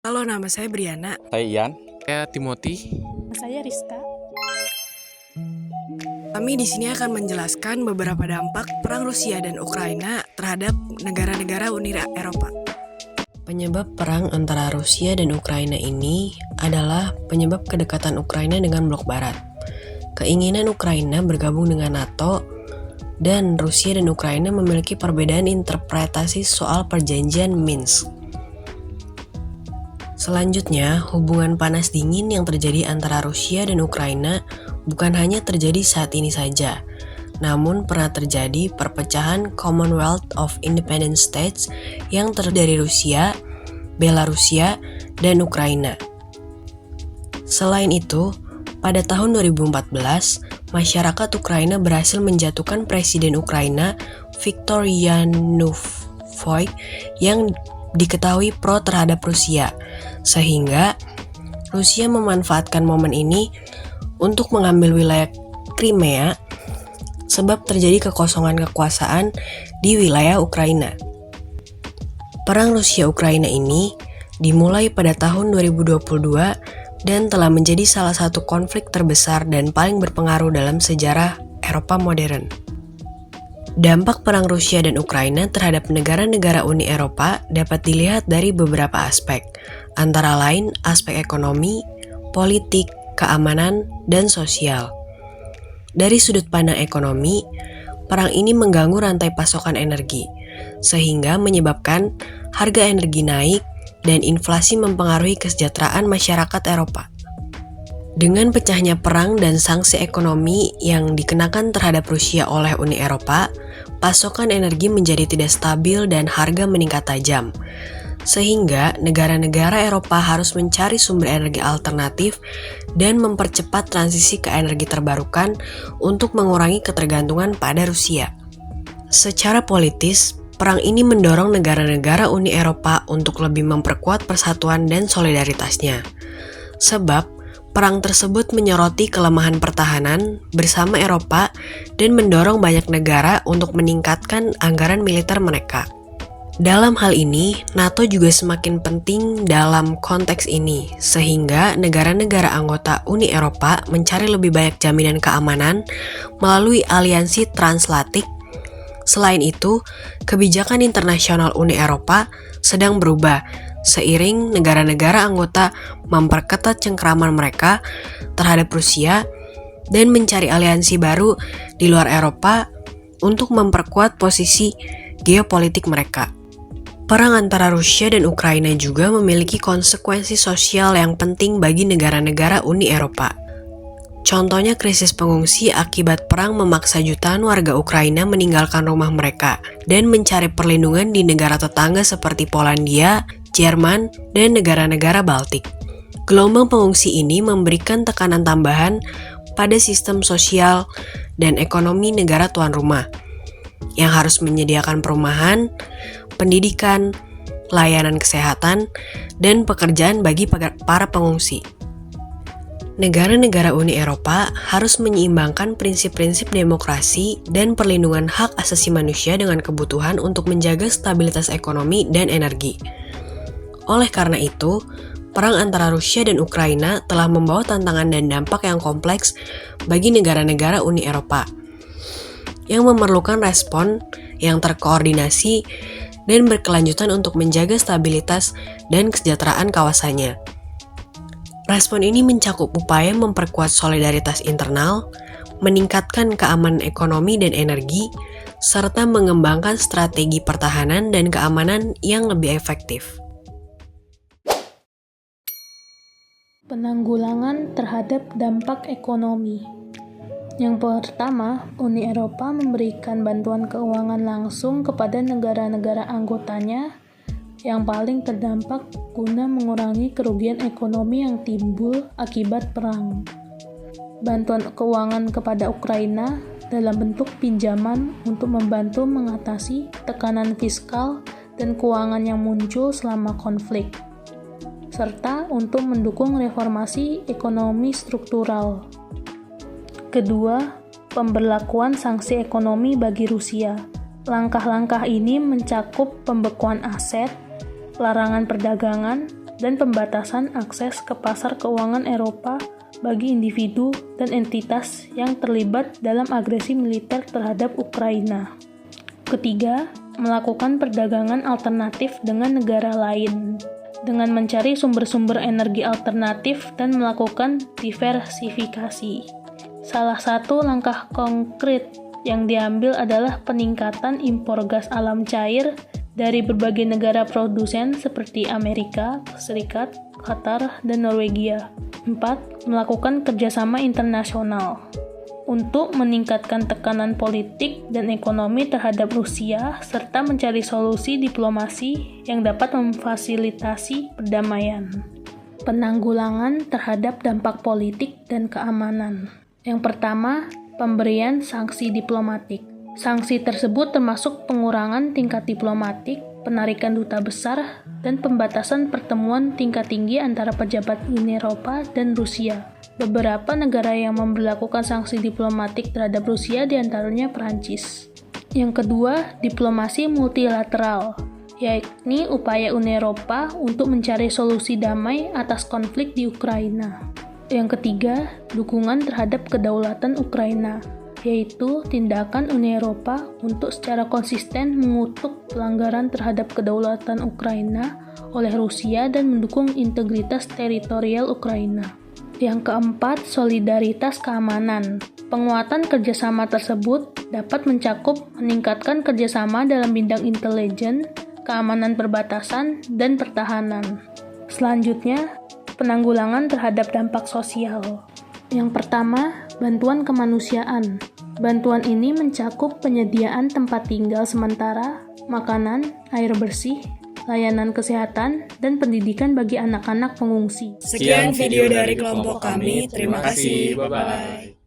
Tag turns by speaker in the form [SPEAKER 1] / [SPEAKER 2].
[SPEAKER 1] Halo, nama saya Briana.
[SPEAKER 2] Saya Ian.
[SPEAKER 3] Saya Timothy.
[SPEAKER 4] Saya Rizka.
[SPEAKER 1] Kami di sini akan menjelaskan beberapa dampak perang Rusia dan Ukraina terhadap negara-negara Uni Eropa. Penyebab perang antara Rusia dan Ukraina ini adalah penyebab kedekatan Ukraina dengan blok barat. Keinginan Ukraina bergabung dengan NATO dan Rusia dan Ukraina memiliki perbedaan interpretasi soal perjanjian Minsk. Selanjutnya, hubungan panas dingin yang terjadi antara Rusia dan Ukraina bukan hanya terjadi saat ini saja, namun pernah terjadi perpecahan Commonwealth of Independent States yang terdiri dari Rusia, Belarusia, dan Ukraina. Selain itu, pada tahun 2014, masyarakat Ukraina berhasil menjatuhkan Presiden Ukraina Viktor Yanukovych yang diketahui pro terhadap Rusia, sehingga Rusia memanfaatkan momen ini untuk mengambil wilayah Crimea sebab terjadi kekosongan kekuasaan di wilayah Ukraina. Perang Rusia-Ukraina ini dimulai pada tahun 2022 dan telah menjadi salah satu konflik terbesar dan paling berpengaruh dalam sejarah Eropa modern. Dampak perang Rusia dan Ukraina terhadap negara-negara Uni Eropa dapat dilihat dari beberapa aspek, antara lain aspek ekonomi, politik, keamanan, dan sosial. Dari sudut pandang ekonomi, perang ini mengganggu rantai pasokan energi, sehingga menyebabkan harga energi naik dan inflasi mempengaruhi kesejahteraan masyarakat Eropa. Dengan pecahnya perang dan sanksi ekonomi yang dikenakan terhadap Rusia oleh Uni Eropa, pasokan energi menjadi tidak stabil dan harga meningkat tajam. Sehingga negara-negara Eropa harus mencari sumber energi alternatif dan mempercepat transisi ke energi terbarukan untuk mengurangi ketergantungan pada Rusia. Secara politis, perang ini mendorong negara-negara Uni Eropa untuk lebih memperkuat persatuan dan solidaritasnya. Sebab, perang tersebut menyoroti kelemahan pertahanan bersama Eropa dan mendorong banyak negara untuk meningkatkan anggaran militer mereka. Dalam hal ini, NATO juga semakin penting dalam konteks ini, sehingga negara-negara anggota Uni Eropa mencari lebih banyak jaminan keamanan melalui aliansi transatlantik. Selain itu, kebijakan internasional Uni Eropa sedang berubah seiring negara-negara anggota memperketat cengkeraman mereka terhadap Rusia dan mencari aliansi baru di luar Eropa untuk memperkuat posisi geopolitik mereka. Perang antara Rusia dan Ukraina juga memiliki konsekuensi sosial yang penting bagi negara-negara Uni Eropa. Contohnya krisis pengungsi akibat perang memaksa jutaan warga Ukraina meninggalkan rumah mereka dan mencari perlindungan di negara tetangga seperti Polandia, Jerman, dan negara-negara Baltik. Gelombang pengungsi ini memberikan tekanan tambahan pada sistem sosial dan ekonomi negara tuan rumah, yang harus menyediakan perumahan, pendidikan, layanan kesehatan, dan pekerjaan bagi para pengungsi. Negara-negara Uni Eropa harus menyeimbangkan prinsip-prinsip demokrasi dan perlindungan hak asasi manusia dengan kebutuhan untuk menjaga stabilitas ekonomi dan energi. Oleh karena itu, perang antara Rusia dan Ukraina telah membawa tantangan dan dampak yang kompleks bagi negara-negara Uni Eropa, yang memerlukan respon yang terkoordinasi dan berkelanjutan untuk menjaga stabilitas dan kesejahteraan kawasannya. Respon ini mencakup upaya memperkuat solidaritas internal, meningkatkan keamanan ekonomi dan energi, serta mengembangkan strategi pertahanan dan keamanan yang lebih efektif.
[SPEAKER 4] Penanggulangan terhadap dampak ekonomi. Yang pertama, Uni Eropa memberikan bantuan keuangan langsung kepada negara-negara anggotanya yang paling terdampak guna mengurangi kerugian ekonomi yang timbul akibat perang. Bantuan keuangan kepada Ukraina dalam bentuk pinjaman untuk membantu mengatasi tekanan fiskal dan keuangan yang muncul selama konflik, serta untuk mendukung reformasi ekonomi struktural. Kedua, pemberlakuan sanksi ekonomi bagi Rusia. Langkah-langkah ini mencakup pembekuan aset, larangan perdagangan, dan pembatasan akses ke pasar keuangan Eropa bagi individu dan entitas yang terlibat dalam agresi militer terhadap Ukraina. Ketiga, melakukan perdagangan alternatif dengan negara lain dengan mencari sumber-sumber energi alternatif dan melakukan diversifikasi. Salah satu langkah konkret yang diambil adalah peningkatan impor gas alam cair dari berbagai negara produsen seperti Amerika Serikat, Qatar, dan Norwegia. 4. Melakukan kerjasama internasional untuk meningkatkan tekanan politik dan ekonomi terhadap Rusia serta mencari solusi diplomasi yang dapat memfasilitasi perdamaian. Penanggulangan terhadap dampak politik dan keamanan. Yang pertama, pemberian sanksi diplomatik. Sanksi tersebut termasuk pengurangan tingkat diplomatik, penarikan duta besar, dan pembatasan pertemuan tingkat tinggi antara pejabat Uni Eropa dan Rusia. Beberapa negara yang memberlakukan sanksi diplomatik terhadap Rusia diantaranya Prancis. Yang kedua, diplomasi multilateral, yakni upaya Uni Eropa untuk mencari solusi damai atas konflik di Ukraina. Yang ketiga, dukungan terhadap kedaulatan Ukraina, yaitu tindakan Uni Eropa untuk secara konsisten mengutuk pelanggaran terhadap kedaulatan Ukraina oleh Rusia dan mendukung integritas teritorial Ukraina. Yang keempat, solidaritas keamanan. Penguatan kerjasama tersebut dapat mencakup meningkatkan kerjasama dalam bidang intelijen, keamanan perbatasan, dan pertahanan. Selanjutnya, penanggulangan terhadap dampak sosial. Yang pertama, bantuan kemanusiaan. Bantuan ini mencakup penyediaan tempat tinggal sementara, makanan, air bersih, layanan kesehatan, dan pendidikan bagi anak-anak pengungsi.
[SPEAKER 2] Sekian video dari kelompok kami. Terima kasih. Bye-bye.